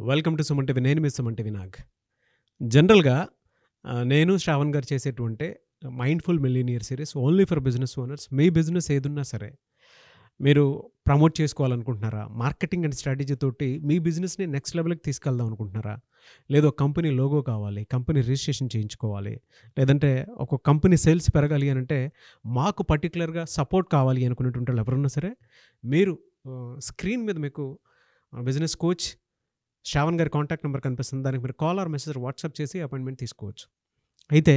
Welcome to Suman TV. నేను మీ Suman TV Nag. జనరల్గా నేను శ్రావణ్ గారు చేసేటువంటి mindful millionaire series only for business owners. Me business ఏదున్నా సరే మీరు ప్రమోట్ చేసుకోవాలనుకుంటున్నారా, మార్కెటింగ్ అండ్ స్ట్రాటజీ తోటి మీ బిజినెస్ని నెక్స్ట్ లెవెల్కి తీసుకెళ్దాం అనుకుంటున్నారా, లేదో కంపెనీ లోగో కావాలి, కంపెనీ రిజిస్ట్రేషన్ చేయించుకోవాలి, లేదంటే ఒక కంపెనీ సేల్స్ పెరగాలి అని అంటే మాకు పర్టికులర్గా సపోర్ట్ కావాలి అనుకునేటువంటి వాళ్ళు ఎవరున్నా సరే మీరు స్క్రీన్ మీద మీకు బిజినెస్ కోచ్ శ్రావణ్ గారి కాంటాక్ట్ నెంబర్ కనిపిస్తుంది. దానికి మీరు కాల్ ఆర్ మెసేజ్ వాట్సాప్ చేసి అపాయింట్మెంట్ తీసుకోవచ్చు. అయితే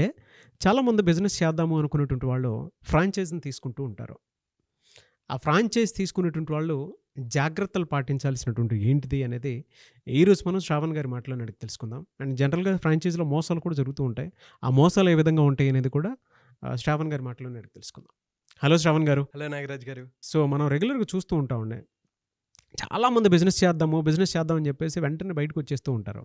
చాలామంది బిజినెస్ చేద్దాము అనుకునేటువంటి వాళ్ళు ఫ్రాంచైజీని తీసుకుంటూ ఉంటారు. ఆ ఫ్రాంచైజ్ తీసుకునేటువంటి వాళ్ళు జాగ్రత్తలు పాటించాల్సినటువంటి ఏంటిది అనేది ఈరోజు మనం శ్రావణ్ గారి మాటలో అడిగి తెలుసుకుందాం. అండ్ జనరల్గా ఫ్రాంచైజీలో మోసాలు కూడా జరుగుతూ ఉంటాయి. ఆ మోసాలు ఏ విధంగా ఉంటాయి అనేది కూడా శ్రావణ్ గారి మాటలో అడిగి తెలుసుకుందాం. హలో శ్రావణ్ గారు. హలో నాగరాజ్ గారు. సో మనం రెగ్యులర్గా చూస్తూ ఉంటామండి, చాలామంది బిజినెస్ చేద్దామని చెప్పేసి వెంటనే బయటకు వచ్చేస్తూ ఉంటారు.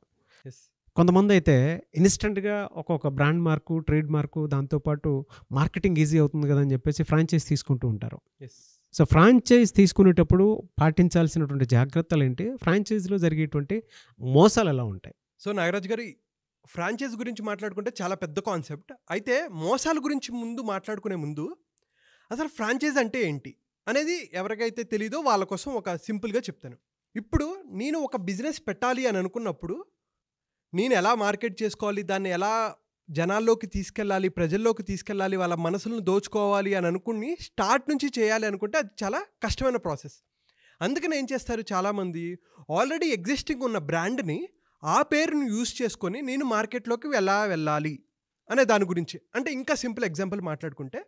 కొంతమంది అయితే ఇన్స్టెంట్గా ఒక్కొక్క బ్రాండ్ మార్కు, ట్రేడ్ మార్కు, దాంతోపాటు మార్కెటింగ్ ఈజీ అవుతుంది కదా అని చెప్పేసి ఫ్రాంచైజ్ తీసుకుంటూ ఉంటారు. సో ఫ్రాంచైజ్ తీసుకునేటప్పుడు పాటించాల్సినటువంటి జాగ్రత్తలు ఏంటి, ఫ్రాంచైజీలో జరిగేటువంటి మోసాలు ఎలా ఉంటాయి? సో నాగరాజ్ గారు, ఫ్రాంచైజ్ గురించి మాట్లాడుకుంటే చాలా పెద్ద కాన్సెప్ట్. అయితే మోసాల గురించి మాట్లాడుకునే ముందు అసలు ఫ్రాంచైజ్ అంటే ఏంటి అనేది ఎవరికైతే తెలీదో వాళ్ళ కోసం ఒక సింపుల్గా చెప్తాను. ఇప్పుడు నేను ఒక బిజినెస్ పెట్టాలి అని అనుకున్నప్పుడు నేను ఎలా మార్కెట్ చేసుకోవాలి, దాన్ని ఎలా జనాల్లోకి తీసుకెళ్ళాలి, ప్రజల్లోకి తీసుకెళ్ళాలి, వాళ్ళ మనసులను దోచుకోవాలి అని అనుకుని స్టార్ట్ నుంచి చేయాలి అనుకుంటే అది చాలా కష్టమైన ప్రాసెస్. అందుకని ఏం చేస్తారు చాలామంది, ఆల్రెడీ ఎగ్జిస్టింగ్ ఉన్న బ్రాండ్ని ఆ పేరును యూజ్ చేసుకొని నేను మార్కెట్లోకి ఎలా వెళ్ళాలి అనే దాని గురించి. అంటే ఇంకా సింపుల్ ఎగ్జాంపుల్ మాట్లాడుకుంటే,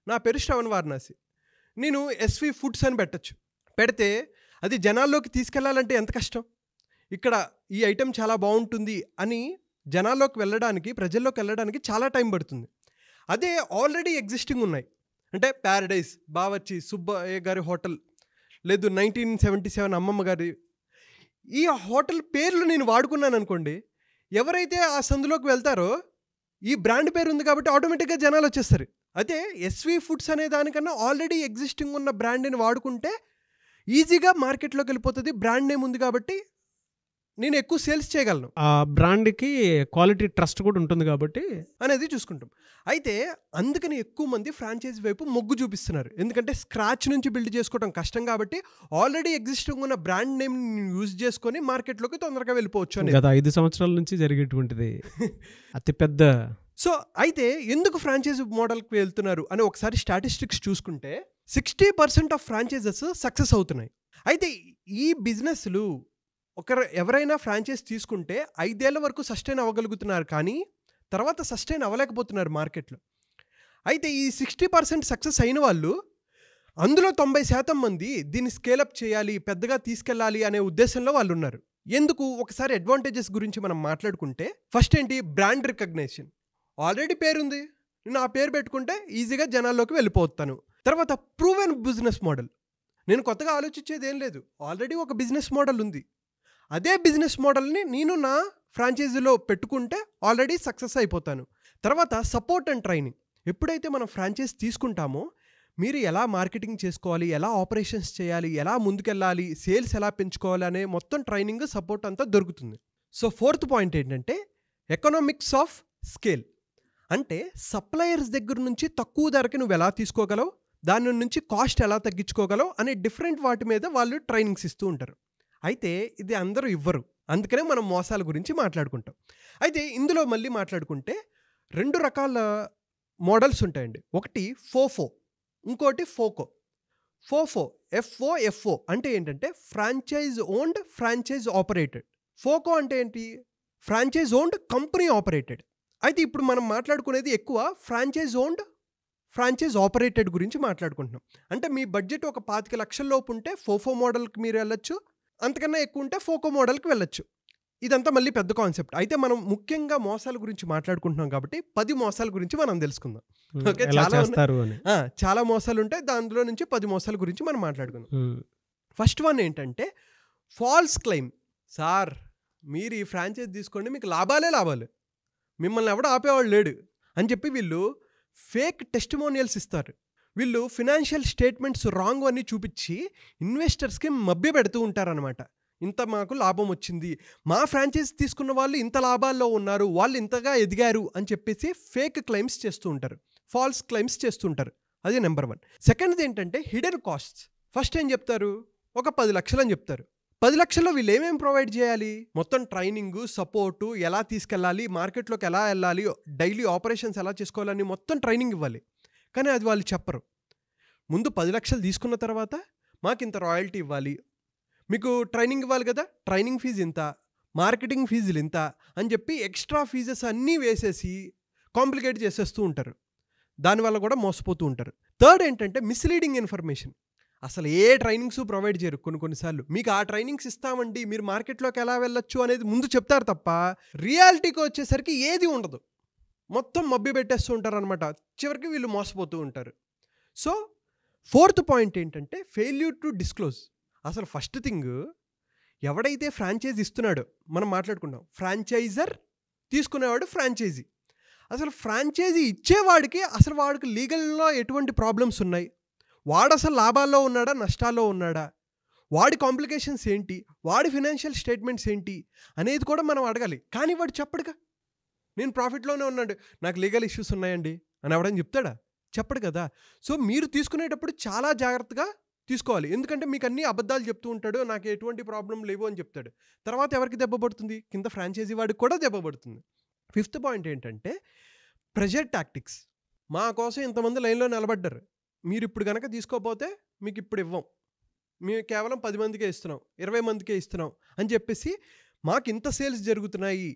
నా పేరు శ్రవణ్ వారణాసి, నేను ఎస్వి ఫుడ్స్ అని పెట్టచ్చు. పెడితే అది జనాల్లోకి తీసుకెళ్లాలంటే ఎంత కష్టం. ఇక్కడ ఈ ఐటెం చాలా బాగుంటుంది అని జనాల్లోకి వెళ్ళడానికి, ప్రజల్లోకి వెళ్ళడానికి చాలా టైం పడుతుంది. అదే ఆల్రెడీ ఎగ్జిస్టింగ్ ఉన్నాయి, అంటే ప్యారడైస్, బావర్చి, సుబ్బయ్య గారి హోటల్, లేదు 1977 అమ్మమ్మ గారి, ఈ హోటల్ పేర్లు నేను వాడుకున్నాను అనుకోండి, ఎవరైతే ఆ సందులోకి వెళ్తారో ఈ బ్రాండ్ పేరు ఉంది కాబట్టి ఆటోమేటిక్గా జనాలు వచ్చేస్తారు. అదే ఎస్వి ఫుడ్స్ అనే దానికన్నా ఆల్రెడీ ఎగ్జిస్టింగ్ ఉన్న బ్రాండ్ని వాడుకుంటే ఈజీగా మార్కెట్లోకి వెళ్ళిపోతుంది. బ్రాండ్ నేమ్ ఉంది కాబట్టి నేను ఎక్కువ సేల్స్ చేయగలను, ఆ బ్రాండ్కి క్వాలిటీ ట్రస్ట్ కూడా ఉంటుంది కాబట్టి అనేది చూసుకుంటాం. అయితే అందుకని ఎక్కువ మంది ఫ్రాంచైజీ వైపు మొగ్గు చూపిస్తున్నారు. ఎందుకంటే స్క్రాచ్ నుంచి బిల్డ్ చేసుకోవడం కష్టం కాబట్టి ఆల్రెడీ ఎగ్జిస్టింగ్ ఉన్న బ్రాండ్ నేమ్ యూజ్ చేసుకొని మార్కెట్లోకి తొందరగా వెళ్ళిపోవచ్చు అని గత 5 సంవత్సరాల నుంచి జరిగేటువంటిది అతిపెద్ద. సో అయితే ఎందుకు ఫ్రాంచైజీ మోడల్కి వెళ్తున్నారు అని ఒకసారి స్టాటిస్టిక్స్ చూసుకుంటే 60% ఆఫ్ ఫ్రాంచైజెస్ సక్సెస్ అవుతున్నాయి. అయితే ఈ బిజినెస్లు ఎవరైనా ఫ్రాంచైజ్ తీసుకుంటే 5 ఏళ్ల వరకు సస్టైన్ అవ్వగలుగుతున్నారు, కానీ తర్వాత సస్టైన్ అవ్వలేకపోతున్నారు మార్కెట్లో. అయితే ఈ 60% సక్సెస్ అయిన వాళ్ళు, అందులో 90% మంది దీన్ని స్కేలప్ చేయాలి, పెద్దగా తీసుకెళ్ళాలి అనే ఉద్దేశంలో వాళ్ళు ఉన్నారు. ఎందుకు? ఒకసారి అడ్వాంటేజెస్ గురించి మనం మాట్లాడుకుంటే, ఫస్ట్ ఏంటి, బ్రాండ్ రికగ్నేషన్. ఆల్రెడీ పేరుంది, నేను ఆ పేరు పెట్టుకుంటే ఈజీగా జనాల్లోకి వెళ్ళిపోతాను. తర్వాత ప్రూవెన్ బిజినెస్ మోడల్. నేను కొత్తగా ఆలోచించేది ఏం లేదు, ఆల్రెడీ ఒక బిజినెస్ మోడల్ ఉంది. అదే బిజినెస్ మోడల్ని నేను నా ఫ్రాంచైజీలో పెట్టుకుంటే ఆల్రెడీ సక్సెస్ అయిపోతాను. తర్వాత సపోర్ట్ అండ్ ట్రైనింగ్. ఎప్పుడైతే మనం ఫ్రాంచైజ్ తీసుకుంటామో మీరు ఎలా మార్కెటింగ్ చేసుకోవాలి, ఎలా ఆపరేషన్స్ చేయాలి, ఎలా ముందుకెళ్ళాలి, సేల్స్ ఎలా పెంచుకోవాలి అనే మొత్తం ట్రైనింగ్, సపోర్ట్ అంతా దొరుకుతుంది. సో 4th పాయింట్ ఏంటంటే ఎకనామిక్స్ ఆఫ్ స్కేల్. అంటే సప్లయర్స్ దగ్గర నుంచి తక్కువ ధరకి నువ్వు ఎలా తీసుకోగలవు, దాని నుంచి కాస్ట్ ఎలా తగ్గించుకోగలవు అనే డిఫరెంట్ వాటి మీద వాళ్ళు ట్రైనింగ్స్ ఇస్తూ ఉంటారు. అయితే ఇది అందరూ ఇవ్వరు, అందుకనే మనం మోసాల గురించి మాట్లాడుకుంటాం. అయితే ఇందులో మళ్ళీ మాట్లాడుకుంటే 2 రకాల మోడల్స్ ఉంటాయండి. ఒకటి ఫోఫో, ఇంకోటి ఫోకో. ఫోఫో FOFO అంటే ఏంటంటే ఫ్రాంచైజ్ ఓన్డ్, ఫ్రాంచైజ్ ఆపరేటెడ్. ఫోకో అంటే ఏంటి, ఫ్రాంచైజ్ ఓన్డ్, కంపెనీ ఆపరేటెడ్. అయితే ఇప్పుడు మనం మాట్లాడుకునేది ఎక్కువ ఫ్రాంచైజ్ ఓన్డ్, ఫ్రాంచైజ్ ఆపరేటెడ్ గురించి మాట్లాడుకుంటున్నాం. అంటే మీ బడ్జెట్ ఒక 25 లక్షల లోపు ఉంటే ఫోఫో మోడల్కి మీరు వెళ్ళొచ్చు, అంతకన్నా ఎక్కువ ఉంటే ఫోకో మోడల్కి వెళ్ళొచ్చు. ఇదంతా మళ్ళీ పెద్ద కాన్సెప్ట్. అయితే మనం ముఖ్యంగా మోసాల గురించి మాట్లాడుకుంటున్నాం కాబట్టి 10 మోసాల గురించి మనం తెలుసుకుందాం. ఓకే, చాలా మోసాలు ఉంటాయి, దానిలో నుంచి 10 మోసాల గురించి మనం మాట్లాడుకుందాం. ఫస్ట్ వన్ ఏంటంటే ఫాల్స్ క్లెయిమ్. సార్ మీరు ఈ ఫ్రాంచైజ్ తీసుకోండి, మీకు లాభాలు, మిమ్మల్ని ఎవడో ఆపేవాళ్ళు లేడు అని చెప్పి వీళ్ళు ఫేక్ టెస్టిమోనియల్స్ ఇస్తారు. వీళ్ళు ఫినాన్షియల్ స్టేట్మెంట్స్ రాంగ్ అన్నీ చూపించి ఇన్వెస్టర్స్కి మభ్య పెడుతూ ఉంటారనమాట. ఇంత మాకు లాభం వచ్చింది, మా ఫ్రాంచైజీ తీసుకున్న వాళ్ళు ఇంత లాభాల్లో ఉన్నారు, వాళ్ళు ఇంతగా ఎదిగారు అని చెప్పేసి ఫేక్ క్లెయిమ్స్ చేస్తూ ఉంటారు, ఫాల్స్ క్లెయిమ్స్ చేస్తుంటారు. అది నెంబర్ 1. సెకండ్ది ఏంటంటే హిడెన్ కాస్ట్స్. ఫస్ట్ ఏం చెప్తారు, ఒక 10 లక్షలు అని చెప్తారు. 10 లక్షల్లో వీళ్ళు ఏమేమి ప్రొవైడ్ చేయాలి, మొత్తం ట్రైనింగ్, సపోర్టు, ఎలా తీసుకెళ్ళాలి, మార్కెట్లోకి ఎలా వెళ్ళాలి, డైలీ ఆపరేషన్స్ ఎలా చేసుకోవాలని మొత్తం ట్రైనింగ్ ఇవ్వాలి. కానీ అది వాళ్ళు చెప్పరు. ముందు 10 లక్షలు తీసుకున్న తర్వాత మాకు ఇంత రాయల్టీ ఇవ్వాలి, మీకు ట్రైనింగ్ ఇవ్వాలి కదా, ట్రైనింగ్ ఫీజు ఇంత, మార్కెటింగ్ ఫీజులు ఇంత అని చెప్పి ఎక్స్ట్రా ఫీజెస్ అన్నీ వేసేసి కాంప్లికేట్ చేసేస్తూ ఉంటారు. దానివల్ల కూడా మోసపోతూ ఉంటారు. థర్డ్ ఏంటంటే మిస్లీడింగ్ ఇన్ఫర్మేషన్. అసలు ఏ ట్రైనింగ్స్ ప్రొవైడ్ చేయరు. కొన్నిసార్లు మీకు ఆ ట్రైనింగ్స్ ఇస్తామండి, మీరు మార్కెట్లోకి ఎలా వెళ్ళొచ్చు అనేది ముందు చెప్తారు తప్ప రియాలిటీకి వచ్చేసరికి ఏది ఉండదు, మొత్తం మబ్బి పెట్టేస్తూ ఉంటారు అనమాట. చివరికి వీళ్ళు మోసపోతూ ఉంటారు. సో 4th పాయింట్ ఏంటంటే ఫెయిల్యూర్ టు డిస్క్లోజ్. అసలు ఫస్ట్ థింగ్, ఎవడైతే ఫ్రాంచైజీ ఇస్తున్నాడో, మనం మాట్లాడుకున్నాం, ఫ్రాంచైజర్ తీసుకునేవాడు ఫ్రాంచైజీ. అసలు ఫ్రాంచైజీ ఇచ్చేవాడికి అసలు వాడికి లీగల్లో ఎటువంటి ప్రాబ్లమ్స్ ఉన్నాయి, వాడు అసలు లాభాల్లో ఉన్నాడా నష్టాల్లో ఉన్నాడా, వాడి కాంప్లికేషన్స్ ఏంటి, వాడి ఫినాన్షియల్ స్టేట్మెంట్స్ ఏంటి అనేది కూడా మనం అడగాలి. కానీ వాడు చెప్పడుగా, నేను ప్రాఫిట్లోనే ఉన్నాడు, నాకు లీగల్ ఇష్యూస్ ఉన్నాయండి అని ఎవడని చెప్తాడా? చెప్పడు కదా. సో మీరు తీసుకునేటప్పుడు చాలా జాగ్రత్తగా తీసుకోవాలి. ఎందుకంటే మీకు అన్ని అబద్ధాలు చెప్తూ ఉంటాడు, నాకు ఎటువంటి ప్రాబ్లం లేవు అని చెప్తాడు. తర్వాత ఎవరికి దెబ్బ పడుతుంది, కింద ఫ్రాంచైజీ వాడికి కూడా దెబ్బ పడుతుంది. 5th పాయింట్ ఏంటంటే ప్రెషర్ టాక్టిక్స్. మా కోసం ఇంతమంది లైన్లో నిలబడ్డారు, మీరు ఇప్పుడు కనుక తీసుకోకపోతే మీకు ఇప్పుడు ఇవ్వం, మేము కేవలం 10 మందికే ఇస్తున్నాం, 20 మందికే ఇస్తున్నాం అని చెప్పేసి, మాకు ఇంత సేల్స్ జరుగుతున్నాయి,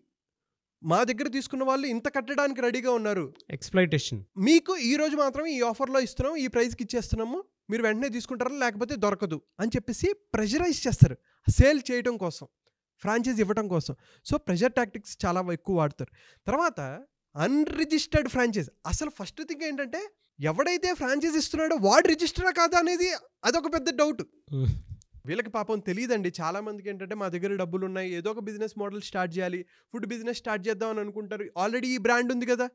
మా దగ్గర తీసుకున్న వాళ్ళు ఇంత కట్టడానికి రెడీగా ఉన్నారు, ఎక్స్‌ప్లాయిటేషన్, మీకు ఈ రోజు మాత్రం ఈ ఆఫర్లో ఇస్తున్నాం, ఈ ప్రైస్కి ఇచ్చేస్తున్నాము, మీరు వెంటనే తీసుకుంటారా లేకపోతే దొరకదు అని చెప్పేసి ప్రెషరైజ్ చేస్తారు సేల్ చేయడం కోసం, ఫ్రాంచైజ్ ఇవ్వడం కోసం. సో ప్రెషర్ టాక్టిక్స్ చాలా ఎక్కువ వాడతారు. తర్వాత అన్రిజిస్టర్డ్ ఫ్రాంచైజ్. అసలు ఫస్ట్ థింగ్ ఏంటంటే ఎవడైతే ఫ్రాంచైజ్ ఇస్తున్నాడో వాడు రిజిస్టరా కాదా అనేది అదొక పెద్ద డౌట్. వీళ్ళకి పాపం తెలియదండి. చాలామందికి ఏంటంటే మా దగ్గర డబ్బులు ఉన్నాయి, ఏదో ఒక బిజినెస్ మోడల్ స్టార్ట్ చేయాలి, ఫుడ్ బిజినెస్ స్టార్ట్ చేద్దాం అని అనుకుంటారు. ఆల్రెడీ ఈ బ్రాండ్ ఉంది కదా,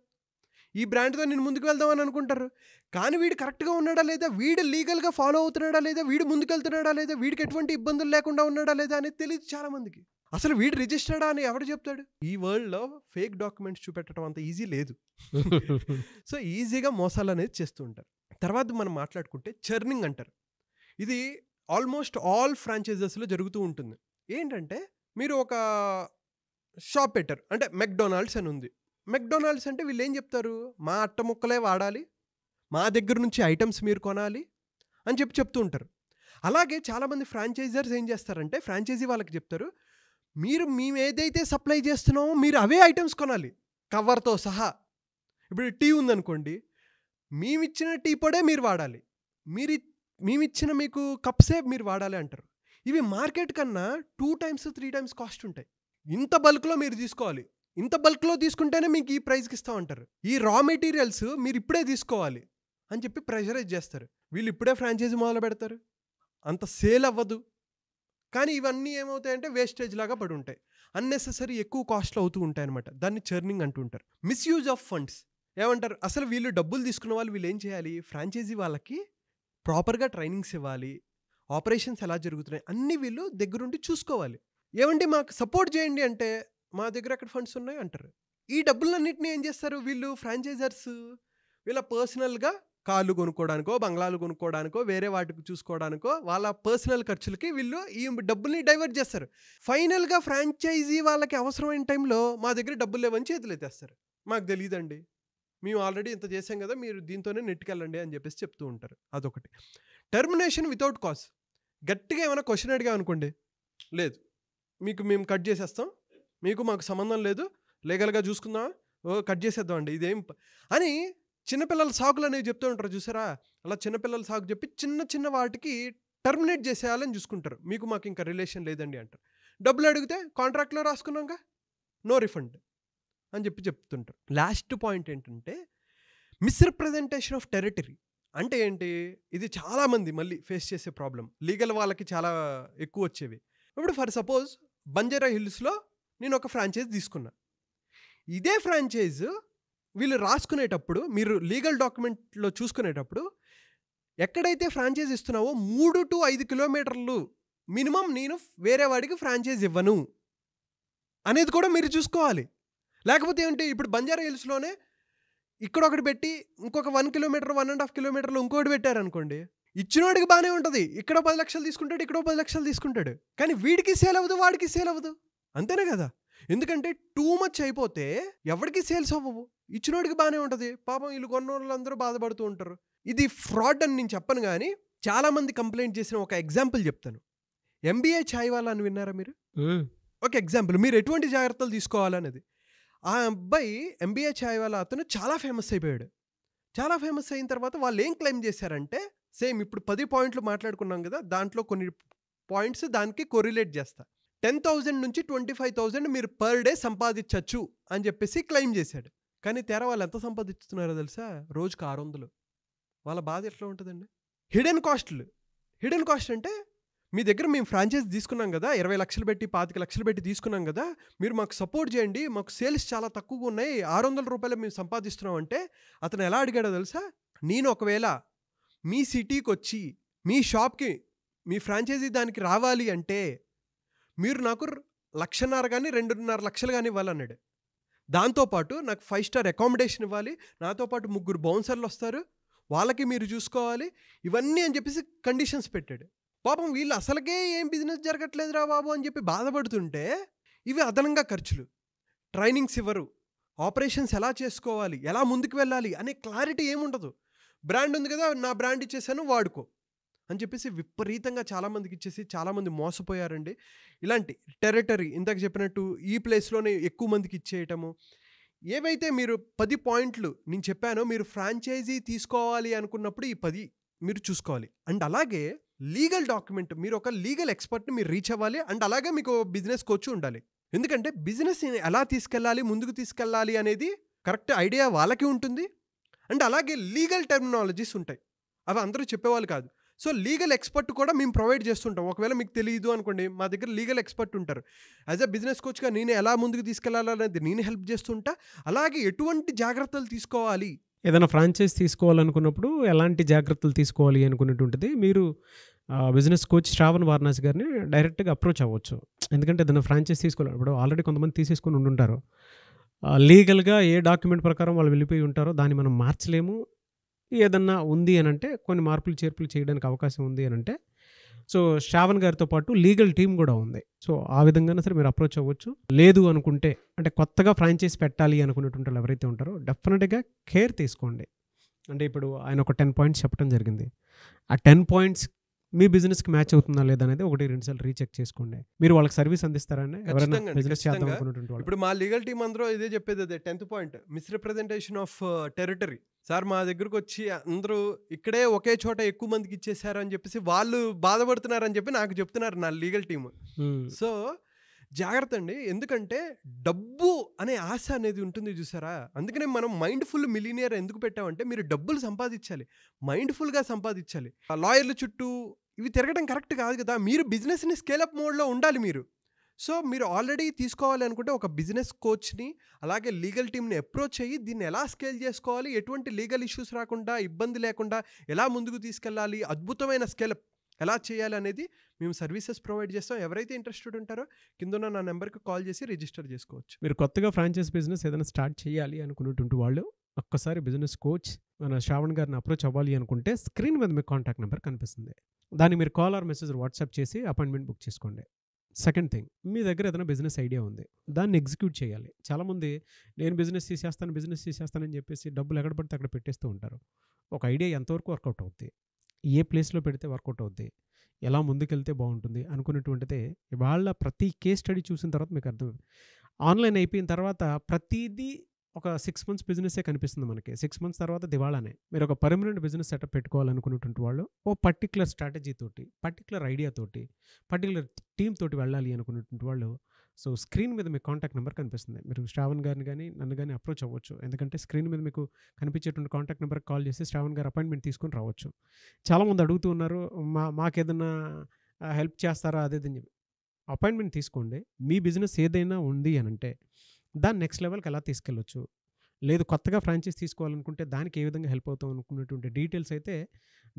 ఈ బ్రాండ్తో నేను ముందుకు వెళ్దాం అని అనుకుంటారు. కానీ వీడు కరెక్ట్గా ఉన్నాడా లేదా, వీడు లీగల్గా ఫాలో అవుతున్నాడా లేదా, వీడు ముందుకెళ్తున్నాడా లేదా, వీడికి ఎటువంటి ఇబ్బందులు లేకుండా ఉన్నాడా లేదా అనేది తెలియదు చాలామందికి. అసలు వీడు రిజిస్టర్డా అని ఎవరు చెప్తాడు? ఈ వరల్డ్లో ఫేక్ డాక్యుమెంట్స్ చూపెట్టడం అంత ఈజీ లేదు. సో ఈజీగా మోసాలు అనేది చేస్తూ ఉంటారు. తర్వాత మనం మాట్లాడుకుంటే చర్నింగ్ అంటారు. ఇది ఆల్మోస్ట్ ఆల్ ఫ్రాంచైజెస్లో జరుగుతూ ఉంటుంది. ఏంటంటే మీరు ఒక షాప్ పెట్టారు, అంటే మెక్డొనాల్డ్స్ అని ఉంది. మెక్డొనాల్డ్స్ అంటే వీళ్ళు ఏం చెప్తారు, మా అట్ట ముక్కలే వాడాలి, మా దగ్గర నుంచి ఐటమ్స్ మీరు కొనాలి అని చెప్తూ ఉంటారు. అలాగే చాలామంది ఫ్రాంచైజర్స్ ఏం చేస్తారంటే ఫ్రాంచైజీ వాళ్ళకి చెప్తారు, మేము ఏదైతే సప్లై చేస్తున్నామో మీరు అవే ఐటమ్స్ కొనాలి కవర్తో సహా. ఇప్పుడు టీ ఉందనుకోండి, మేమిచ్చిన టీ పొడే మీరు వాడాలి, మేమిచ్చిన మీకు కప్సే మీరు వాడాలి అంటారు. ఇవి మార్కెట్ కన్నా 2 times 3 times కాస్ట్ ఉంటాయి. ఇంత బల్క్లో మీరు తీసుకోవాలి, ఇంత బల్క్లో తీసుకుంటేనే మీకు ఈ ప్రైస్కి ఇస్తామంటారు. ఈ రా మెటీరియల్స్ మీరు ఇప్పుడే తీసుకోవాలి అని చెప్పి ప్రెషరైజ్ చేస్తారు. వీళ్ళు ఇప్పుడే ఫ్రాంచైజీ మొదలు పెడతారు, అంత సేల్ అవ్వదు. కానీ ఇవన్నీ ఏమవుతాయంటే వేస్టేజ్ లాగా పడి ఉంటాయి, అన్నెసెసరీ ఎక్కువ కాస్ట్లు అవుతూ ఉంటాయి అనమాట. దాన్ని చర్నింగ్ అంటూ ఉంటారు. మిస్యూజ్ ఆఫ్ ఫండ్స్ ఏమంటారు, అసలు వీళ్ళు డబ్బులు తీసుకున్న వాళ్ళు వీళ్ళు ఏం చేయాలి, ఫ్రాంచైజీ వాళ్ళకి ప్రాపర్గా ట్రైనింగ్స్ ఇవ్వాలి, ఆపరేషన్స్ ఎలా జరుగుతున్నాయి అన్నీ వీళ్ళు దగ్గరుండి చూసుకోవాలి. ఏమండి మాకు సపోర్ట్ చేయండి అంటే మా దగ్గర అక్కడ ఫండ్స్ ఉన్నాయి అంటారు. ఈ డబ్బులన్నింటినీ ఏం చేస్తారు వీళ్ళు ఫ్రాంచైజర్స్, వీళ్ళ పర్సనల్గా కార్లు కొనుక్కోవడానికో, బంగ్లాలు కొనుక్కోవడానికో, వేరే వాటికి చూసుకోవడానికో, వాళ్ళ పర్సనల్ ఖర్చులకి వీళ్ళు ఈ డబ్బుల్ని డైవర్ట్ చేస్తారు. ఫైనల్గా ఫ్రాంచైజీ వాళ్ళకి అవసరమైన టైంలో మా దగ్గర డబ్బులు లేవని చేతులు ఎత్తేస్తారు, మాకు తెలియదండి, మేము ఆల్రెడీ ఇంత చేసాం కదా, మీరు దీంతోనే నెట్టుకెళ్ళండి అని చెప్పేసి చెప్తూ ఉంటారు. అదొకటి. Termination without cause. గట్టిగా ఏమైనా క్వశ్చన్ అడిగా అనుకోండి, లేదు మీకు మేము కట్ చేసేస్తాం, మీకు మాకు సంబంధం లేదు, లీగల్గా చూసుకుందాం, కట్ చేసేద్దాం అండి ఇదేం అని చిన్నపిల్లల సాకులు అనేవి చెప్తూ ఉంటారు చూసారా. అలా చిన్నపిల్లల సాకు చెప్పి చిన్న చిన్న వాటికి టర్మినేట్ చేసేయాలని చూసుకుంటారు. మీకు మాకు ఇంకా రిలేషన్ లేదండి అంటారు. డబ్బులు అడిగితే కాంట్రాక్ట్లో రాసుకున్నాక నో రిఫండ్ అని చెప్తుంటారు. లాస్ట్ పాయింట్ ఏంటంటే మిస్రిప్రజెంటేషన్ ఆఫ్ టెరిటరీ. అంటే ఏంటి, ఇది చాలామంది మళ్ళీ ఫేస్ చేసే ప్రాబ్లం, లీగల్ వాళ్ళకి చాలా ఎక్కువ వచ్చేవి. ఇప్పుడు ఫర్ సపోజ్ బంజారా హిల్స్లో నేను ఒక ఫ్రాంచైజ్ తీసుకున్నా. ఇదే ఫ్రాంచైజ్ వీళ్ళు రాసుకునేటప్పుడు, మీరు లీగల్ డాక్యుమెంట్లో చూసుకునేటప్పుడు ఎక్కడైతే ఫ్రాంచైజ్ ఇస్తున్నావో 3 to 5 కిలోమీటర్లు మినిమం నేను వేరే వాడికి ఫ్రాంచైజ్ ఇవ్వను అనేది కూడా మీరు చూసుకోవాలి. లేకపోతే ఏంటి, ఇప్పుడు బంజారా హిల్స్లోనే ఇక్కడ ఒకటి పెట్టి ఇంకొక 1 కిలోమీటర్ 1.5 కిలోమీటర్లో ఇంకోటి పెట్టారనుకోండి, ఇచ్చినోడికి బాగానే ఉంటుంది. ఇక్కడ 10 లక్షలు తీసుకుంటాడు, ఇక్కడ 10 లక్షలు తీసుకుంటాడు, కానీ వీడికి సేల్ అవ్వదు, వాడికి సేల్ అవ్వదు. అంతేనే కదా. ఎందుకంటే టూ మచ్ అయిపోతే ఎవరికి సేల్స్ అవ్వవు. ఇచ్చినోడికి బాగానే ఉంటుంది, పాపం వీళ్ళు కొన్న వాళ్ళందరూ బాధపడుతూ ఉంటారు. ఇది ఫ్రాడ్ అని నేను చెప్పను, కానీ చాలామంది కంప్లైంట్ చేసిన ఒక ఎగ్జాంపుల్ చెప్తాను. ఎంబీఏ ఛాయ్ వాళ్ళ అని విన్నారా మీరు? ఒక ఎగ్జాంపుల్, మీరు ఎటువంటి జాగ్రత్తలు తీసుకోవాలనేది. ఆ అబ్బాయి ఎంబీఏ ఛాయ్ వాళ్ళ అతను చాలా ఫేమస్ అయిపోయాడు. చాలా ఫేమస్ అయిన తర్వాత వాళ్ళు ఏం క్లెయిమ్ చేశారంటే, సేమ్ ఇప్పుడు 10 పాయింట్లు మాట్లాడుకున్నాం కదా, దాంట్లో కొన్ని పాయింట్స్ దానికి కొరిలేట్ చేస్తా. 10,000 నుంచి 25,000 మీరు పర్ డే సంపాదించవచ్చు అని చెప్పేసి క్లెయిమ్ చేశాడు. కానీ తెర వాళ్ళు ఎంత సంపాదిస్తున్నారో తెలుసా? రోజుకు 600. వాళ్ళ బాధ ఎట్లా ఉంటుందండి? హిడెన్ కాస్ట్లు. హిడెన్ కాస్ట్ అంటే, మీ దగ్గర మేము ఫ్రాంచైజ్ తీసుకున్నాం కదా, 20 లక్షలు పెట్టి 25 లక్షలు పెట్టి తీసుకున్నాం కదా, మీరు మాకు సపోర్ట్ చేయండి, మాకు సేల్స్ చాలా తక్కువగా ఉన్నాయి, 600 రూపాయలు మేము సంపాదిస్తున్నాం అంటే అతను ఎలా అడిగాడో తెలుసా? నేను ఒకవేళ మీ సిటీకి వచ్చి మీ షాప్కి మీ ఫ్రాంచైజీ దానికి రావాలి అంటే మీరు నాకు 1,50,000 కానీ 2.5 లక్షలు కానీ ఇవ్వాలన్నాడు. దాంతోపాటు నాకు 5 స్టార్ అకామిడేషన్ ఇవ్వాలి, నాతో పాటు 3 బౌన్సర్లు వస్తారు, వాళ్ళకి మీరు చూసుకోవాలి, ఇవన్నీ అని చెప్పేసి కండిషన్స్ పెట్టాడు. పాపం వీళ్ళు అసలుకే ఏం బిజినెస్ జరగట్లేదురా బాబు అని చెప్పి బాధపడుతుంటే, ఇవి అదనంగా ఖర్చులు. ట్రైనింగ్స్ ఇవ్వరు, ఆపరేషన్స్ ఎలా చేసుకోవాలి, ఎలా ముందుకు వెళ్ళాలి అనే క్లారిటీ ఏముండదు. బ్రాండ్ ఉంది కదా, నా బ్రాండ్ ఇచ్చేసాను వాడుకో అని చెప్పేసి విపరీతంగా చాలామందికి ఇచ్చేసి చాలామంది మోసపోయారండి. ఇలాంటి టెరిటరీ ఇందాక చెప్పినట్టు ఈ ప్లేస్లోనే ఎక్కువ మందికి ఇచ్చేయటము. ఏవైతే మీరు 10 పాయింట్లు నేను చెప్పానో, మీరు ఫ్రాంచైజీ తీసుకోవాలి అనుకున్నప్పుడు ఈ 10 మీరు చూసుకోవాలి. అండ్ అలాగే లీగల్ డాక్యుమెంట్, మీరు ఒక లీగల్ ఎక్స్పర్ట్ని మీరు రీచ్ అవ్వాలి. అండ్ అలాగే మీకు బిజినెస్ కోచ్ ఉండాలి. ఎందుకంటే బిజినెస్ ఎలా తీసుకెళ్ళాలి, ముందుకు తీసుకెళ్ళాలి అనేది కరెక్ట్ ఐడియా వాళ్ళకి ఉంటుంది. అండ్ అలాగే లీగల్ టెర్మినాలజీస్ ఉంటాయి, అవి అందరూ చెప్పేవాళ్ళు కాదు. సో లీగల్ ఎక్స్పర్ట్ కూడా మేము ప్రొవైడ్ చేస్తుంటాం. ఒకవేళ మీకు తెలియదు అనుకోండి, మా దగ్గర లీగల్ ఎక్స్పర్ట్ ఉంటారు. యాజ్ అ బిజినెస్ కోచ్గా నేను ఎలా ముందుకు తీసుకెళ్లాలనేది నేను హెల్ప్ చేస్తుంటా. అలాగే ఎటువంటి జాగ్రత్తలు తీసుకోవాలి, ఏదైనా ఫ్రాంచైజ్ తీసుకోవాలనుకున్నప్పుడు ఎలాంటి జాగ్రత్తలు తీసుకోవాలి అనుకునేటువంటిది మీరు బిజినెస్ కోచ్ శ్రావణ్ వారణాసి గారిని డైరెక్ట్గా అప్రోచ్ అవ్వచ్చు. ఎందుకంటే ఏదైనా ఫ్రాంచైజ్ తీసుకోవాలి, ఇప్పుడు ఆల్రెడీ కొంతమంది తీసేసుకొని ఉండుంటారు. లీగల్గా ఏ డాక్యుమెంట్ ప్రకారం వాళ్ళు వెళ్ళిపోయి ఉంటారో దాన్ని మనం మార్చలేము. ఏదన్నా ఉంది అని అంటే కొన్ని మార్పులు చేర్పులు చేయడానికి అవకాశం ఉంది అని అంటే, సో శ్రావణ్ గారితో పాటు లీగల్ టీం కూడా ఉంది. సో ఆ విధంగానే సరే మీరు అప్రోచ్ అవ్వచ్చు. లేదు అనుకుంటే, అంటే కొత్తగా ఫ్రాంచైజ్ పెట్టాలి అనుకునేటువంటి వాళ్ళు ఎవరైతే ఉంటారో డెఫినెట్గా కేర్ తీసుకోండి. అంటే ఇప్పుడు ఆయన ఒక 10 పాయింట్స్ చెప్పడం జరిగింది. ఆ 10 పాయింట్స్ మీ బిజినెస్కి మ్యాచ్ అవుతుందా లేదా అనేది 1-2 సార్లు రీచెక్ చేసుకోండి. మీరు వాళ్ళకి సర్వీస్ అందిస్తారని ఎవరైనా బిజినెస్ చేద్దాం అనుకున్నటువంటి వాళ్ళు. ఇప్పుడు మా లీగల్ టీం అందరూ ఇదే చెప్పేది, అదే 10th point, misrepresentation of territory. Sir మా దగ్గరకు వచ్చి అందరూ ఇక్కడే ఒకే చోట ఎక్కువ మందికి ఇచ్చేసారు అని చెప్పేసి వాళ్ళు బాధపడుతున్నారని చెప్పి నాకు చెప్తున్నారు నా లీగల్ టీమ్. సో జాగ్రత్త అండి, ఎందుకంటే డబ్బు అనే ఆశ అనేది ఉంటుంది చూసారా. అందుకనే మనం మైండ్ఫుల్ మిలీనియర్ ఎందుకు పెట్టామంటే, మీరు డబ్బులు సంపాదించాలి, మైండ్ఫుల్గా సంపాదించాలి. లాయర్ల చుట్టూ ఇవి తిరగడం కరెక్ట్ కాదు కదా. మీరు బిజినెస్ని స్కేలప్ మోడ్లో ఉండాలి మీరు. సో మీరు ఆల్రెడీ తీసుకోవాలి అనుకుంటే ఒక బిజినెస్ కోచ్ని అలాగే లీగల్ టీమ్ని అప్రోచ్ అయ్యి దీన్ని ఎలా స్కేల్ చేసుకోవాలి, ఎటువంటి లీగల్ ఇష్యూస్ రాకుండా, ఇబ్బంది లేకుండా ఎలా ముందుకు తీసుకెళ్ళాలి, అద్భుతమైన స్కేలప్ ఎలా చేయాలి అనేది మేము సర్వీసెస్ ప్రొవైడ్ చేస్తాం. ఎవరైతే ఇంట్రెస్టెడ్ ఉంటారో కింద నా నెంబర్కి కాల్ చేసి రిజిస్టర్ చేసుకోవచ్చు. మీరు కొత్తగా ఫ్రాంచైజ్ బిజినెస్ ఏదైనా స్టార్ట్ చేయాలి అనుకున్నటువంటి వాళ్ళు ఒక్కసారి బిజినెస్ కోచ్ మన శ్రావణ్ గారిని అప్రోచ్ అవ్వాలి అనుకుంటే స్క్రీన్ మీద మీకు కాంటాక్ట్ నెంబర్ కనిపిస్తుంది. దాన్ని మీరు కాల్ ఆర్ మెసేజ్ వాట్సాప్ చేసి అపాయింట్మెంట్ బుక్ చేసుకోండి. సెకండ్ థింగ్, మీ దగ్గర ఏదైనా బిజినెస్ ఐడియా ఉంది, దాన్ని ఎగ్జిక్యూట్ చేయాలి. చాలామంది నేను బిజినెస్ తీసేస్తానని చెప్పేసి డబ్బులు ఎక్కడ పడితే అక్కడ పెట్టేస్తూ ఉంటారు. ఒక ఐడియా ఎంతవరకు వర్కౌట్ అవుద్ది, ఏ ప్లేస్లో పెడితే వర్కౌట్ అవుద్ది, ఎలా ముందుకెళ్తే బాగుంటుంది అనుకునేటువంటిదే వాళ్ళ ప్రతి కేస్ స్టడీ చూసిన తర్వాత మీకు అర్థం. ఆన్లైన్ అయిపోయిన తర్వాత ప్రతిదీ ఒక 6 మంత్స్ బిజినెస్సే కనిపిస్తుంది మనకి. 6 మంత్స్ తర్వాత దివాళానే. మీరు ఒక పర్మనెంట్ బిజినెస్ సెటప్ పెట్టుకోవాలనుకునేటువంటి వాళ్ళు ఓ పర్టికులర్ స్ట్రాటజీ తోటి, పర్టికులర్ ఐడియా తోటి, పర్టికులర్ టీమ్ తోటి వెళ్ళాలి అనుకునేటువంటి వాళ్ళు సో స్క్రీన్ మీద మీకు కాంటాక్ట్ నెంబర్ కనిపిస్తుంది. మీరు శ్రావణ్ గారిని కానీ నన్ను కానీ అప్రోచ్ అవ్వచ్చు. ఎందుకంటే స్క్రీన్ మీద మీకు కనిపించేటువంటి కాంటాక్ట్ నెంబర్కి కాల్ చేసి శ్రావణ్ గారు అపాయింట్మెంట్ తీసుకొని రావచ్చు. చాలామంది అడుగుతూ ఉన్నారు, మాకేదన్నా హెల్ప్ చేస్తారా అదేదని చెప్పి. అపాయింట్మెంట్ తీసుకోండి. మీ బిజినెస్ ఏదైనా ఉంది అని అంటే దాన్ని నెక్స్ట్ లెవెల్కి ఎలా తీసుకెళ్ళొచ్చు, లేదు కొత్తగా ఫ్రాంచైజ్ తీసుకోవాలనుకుంటే దానికి ఏ విధంగా హెల్ప్ అవుతాం అనుకున్నటువంటి డీటెయిల్స్ అయితే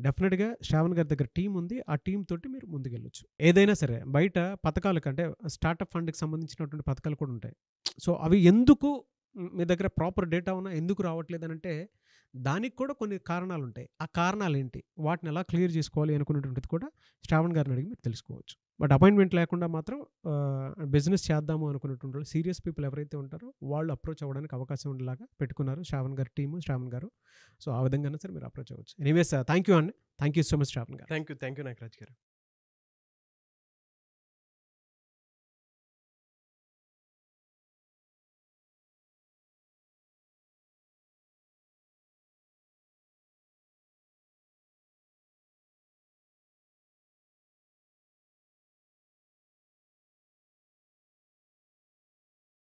డెఫినెట్గా శ్రావణ్ గారి దగ్గర టీం ఉంది. ఆ టీం తోటి మీరు ముందుకెళ్ళొచ్చు. ఏదైనా సరే బయట పథకాలు కంటే స్టార్టప్ ఫండ్కి సంబంధించినటువంటి పథకాలు కూడా ఉంటాయి. సో అవి ఎందుకు మీ దగ్గర ప్రాపర్ డేటా ఉన్నా ఎందుకు రావట్లేదనంటే దానికి కూడా కొన్ని కారణాలు ఉంటాయి. ఆ కారణాలు ఏంటి, వాటిని ఎలా క్లియర్ చేసుకోవాలి అనుకున్నటువంటిది కూడా శ్రావణ్ గారిని అడిగి మీరు తెలుసుకోవచ్చు. బట్ అపాయింట్మెంట్ లేకుండా మాత్రం బిజినెస్ చేద్దాము అనుకున్నటువంటి సీరియస్ పీపుల్ ఎవరైతే ఉంటారో వాళ్ళు అప్రోచ్ అవ్వడానికి అవకాశం ఉండేలాగా పెట్టుకున్నారు శ్రావణ్ గారి టీము, శ్రావణ్ గారు. సో ఆ విధంగా సరే మీరు అప్రోచ్ అవ్వచ్చు. ఎనీవేస్ థ్యాంక్ యూ అండి. Thank you so much Shravan గారు. థ్యాంక్ యూ నాగరాజ్ గారు.